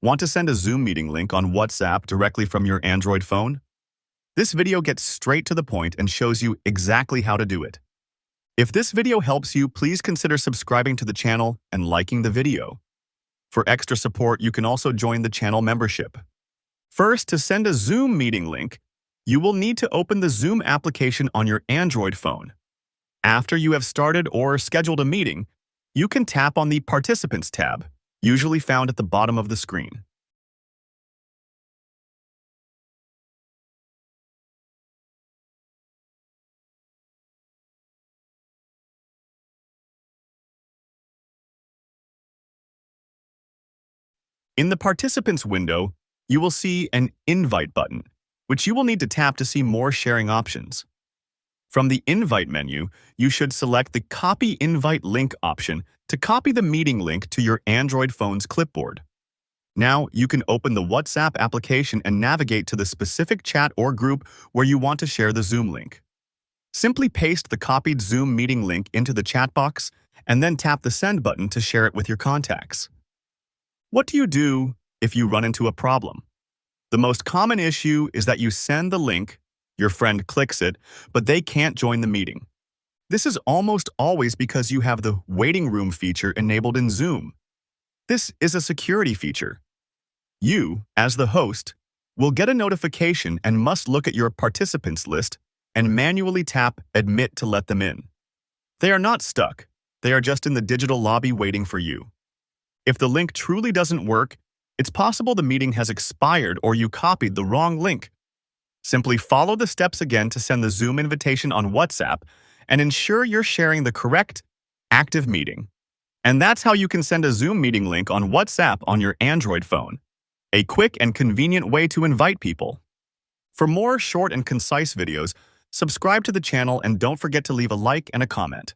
Want to send a Zoom meeting link on WhatsApp directly from your Android phone? This video gets straight to the point and shows you exactly how to do it. If this video helps you, please consider subscribing to the channel and liking the video. For extra support, you can also join the channel membership. First, to send a Zoom meeting link, you will need to open the Zoom application on your Android phone. After you have started or scheduled a meeting, you can tap on the Participants tab, usually found at the bottom of the screen. In the Participants window, you will see an Invite button, which you will need to tap to see more sharing options. From the Invite menu, you should select the Copy Invite Link option to copy the meeting link to your Android phone's clipboard. Now, you can open the WhatsApp application and navigate to the specific chat or group where you want to share the Zoom link. Simply paste the copied Zoom meeting link into the chat box and then tap the Send button to share it with your contacts. What do you do if you run into a problem? The most common issue is that you send the link, your friend clicks it, but they can't join the meeting. This is almost always because you have the waiting room feature enabled in Zoom. This is a security feature. You, as the host, will get a notification and must look at your participants list and manually tap Admit to let them in. They are not stuck. They are just in the digital lobby waiting for you. If the link truly doesn't work, it's possible the meeting has expired or you copied the wrong link. Simply follow the steps again to send the Zoom invitation on WhatsApp and ensure you're sharing the correct, active meeting. And that's how you can send a Zoom meeting link on WhatsApp on your Android phone. A quick and convenient way to invite people. For more short and concise videos, subscribe to the channel and don't forget to leave a like and a comment.